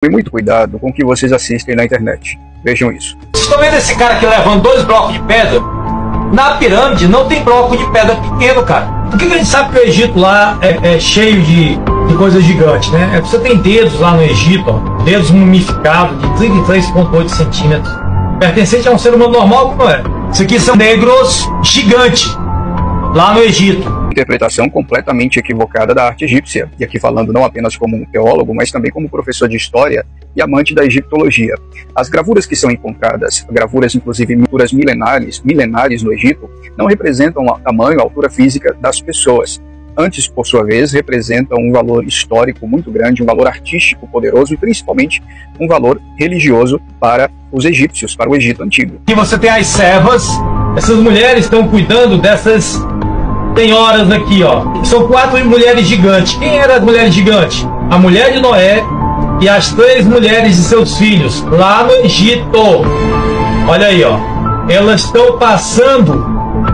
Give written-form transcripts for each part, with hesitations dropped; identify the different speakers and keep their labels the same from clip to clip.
Speaker 1: Tome muito cuidado com o que vocês assistem na internet. Vejam isso.
Speaker 2: Vocês estão vendo esse cara aqui levando 2 blocos de pedra? Na pirâmide não tem bloco de pedra pequeno, cara. Por que a gente sabe que o Egito lá é cheio de coisas gigantes, né? Você tem dedos lá no Egito, ó, dedos mumificados de 33,8 centímetros. Pertencente a um ser humano normal, como é? Isso aqui são negros gigantes, lá no Egito.
Speaker 1: Interpretação completamente equivocada da arte egípcia, e aqui falando não apenas como um teólogo, mas também como professor de história e amante da egiptologia. As gravuras que são encontradas, gravuras inclusive pinturas milenares no Egito, não representam o tamanho, a altura física das pessoas. Antes, por sua vez, representam um valor histórico muito grande, um valor artístico poderoso e principalmente um valor religioso para os egípcios, para o Egito antigo.
Speaker 2: Aqui você tem as servas, essas mulheres estão cuidando dessas senhoras aqui, ó. São 4 mulheres gigantes. Quem eram as mulheres gigantes? A mulher de Noé e as 3 mulheres de seus filhos, lá no Egito. Olha aí, ó. Elas estão passando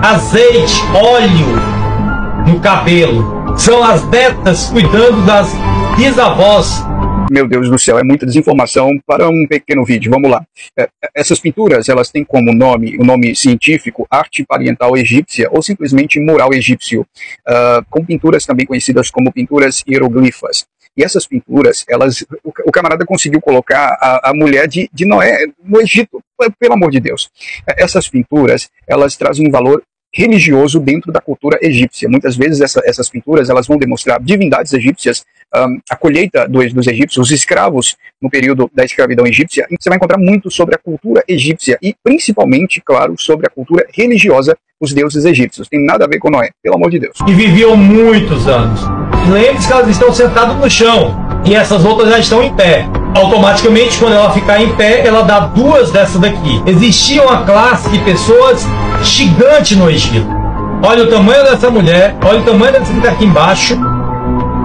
Speaker 2: azeite, óleo no cabelo. São as netas cuidando das bisavós.
Speaker 1: Meu Deus do céu, é muita desinformação para um pequeno vídeo. Vamos lá. Essas pinturas, elas têm como nome, o nome científico, arte parietal egípcia, ou simplesmente mural egípcio, com pinturas também conhecidas como pinturas hieroglifas. E essas pinturas, o camarada conseguiu colocar a mulher de Noé no Egito, pelo amor de Deus. Essas pinturas, elas trazem um valor religioso dentro da cultura egípcia. Muitas vezes essas pinturas elas vão demonstrar divindades egípcias, a colheita dos egípcios, os escravos no período da escravidão egípcia. Você vai encontrar muito sobre a cultura egípcia e principalmente, claro, sobre a cultura religiosa dos deuses egípcios. Tem nada a ver com Noé, pelo amor de Deus.
Speaker 2: E viviam muitos anos. Lembre-se que elas estão sentadas no chão e essas outras já estão em pé. Automaticamente, quando ela ficar em pé, ela dá 2 dessas daqui. Existia uma classe de pessoas gigante no Egito. Olha o tamanho dessa mulher, olha o tamanho desse cara aqui embaixo,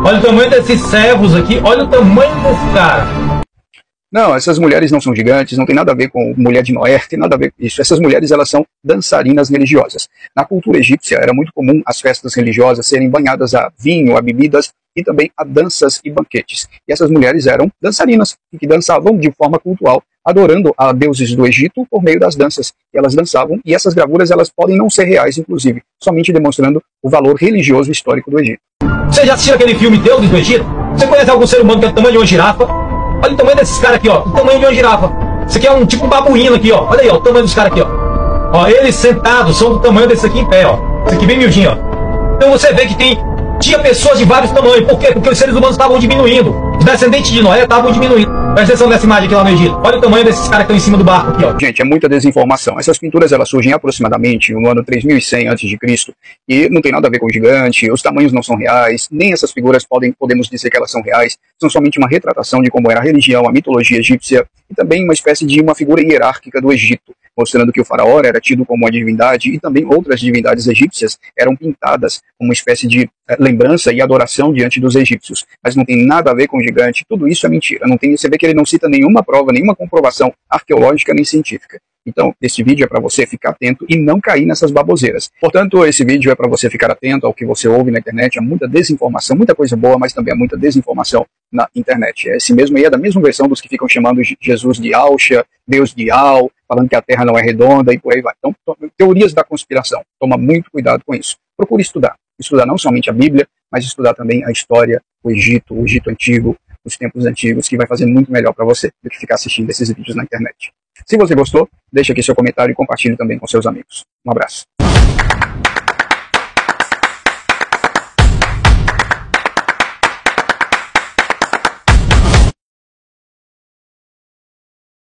Speaker 2: olha o tamanho desses servos aqui, olha o tamanho desse cara.
Speaker 1: Não, essas mulheres não são gigantes, não tem nada a ver com mulher de Noé, tem nada a ver com isso. Essas mulheres, elas são dançarinas religiosas. Na cultura egípcia, era muito comum as festas religiosas serem banhadas a vinho, a bebidas e também a danças e banquetes. E essas mulheres eram dançarinas, que dançavam de forma cultural, adorando a deuses do Egito por meio das danças. E elas dançavam, e essas gravuras elas podem não ser reais, inclusive, somente demonstrando o valor religioso e histórico do Egito.
Speaker 2: Você já assistiu aquele filme Deuses do Egito? Você conhece algum ser humano que é do tamanho de uma girafa? Olha o tamanho desses caras aqui, ó. O tamanho de uma girafa. Isso aqui é um tipo um babuíno aqui, ó. Olha aí, ó. O tamanho dos caras aqui, ó. Ó, eles sentados são do tamanho desse aqui em pé, ó. Esse aqui bem miudinho, ó. Então você vê que tinha pessoas de vários tamanhos. Por quê? Porque os seres humanos estavam diminuindo. Os descendentes de Noé estavam diminuindo. Presta atenção nessa imagem aqui lá no Egito. Olha o tamanho desses caras que estão em cima do barco aqui, ó.
Speaker 1: Gente, é muita desinformação. Essas pinturas, elas surgem aproximadamente no ano 3100 a.C. e não tem nada a ver com o gigante, os tamanhos não são reais, nem essas figuras podemos dizer que elas são reais, são somente uma retratação de como era a religião, a mitologia egípcia e também uma espécie de uma figura hierárquica do Egito, mostrando que o faraó era tido como uma divindade e também outras divindades egípcias eram pintadas como uma espécie de lembrança e adoração diante dos egípcios. Mas não tem nada a ver com o gigante, tudo isso é mentira. Você vê que ele não cita nenhuma prova, nenhuma comprovação arqueológica nem científica. Então, esse vídeo é para você ficar atento e não cair nessas baboseiras. Portanto, esse vídeo é para você ficar atento ao que você ouve na internet. Há muita desinformação, muita coisa boa, mas também há muita desinformação na internet. Esse mesmo aí é da mesma versão dos que ficam chamando Jesus de Alxa, Deus de Al, falando que a Terra não é redonda e por aí vai. Então, teorias da conspiração. Toma muito cuidado com isso. Procure estudar. Estudar não somente a Bíblia, mas estudar também a história, o Egito antigo, os tempos antigos, que vai fazer muito melhor para você do que ficar assistindo esses vídeos na internet. Se você gostou, deixa aqui seu comentário e compartilhe também com seus amigos. Um abraço.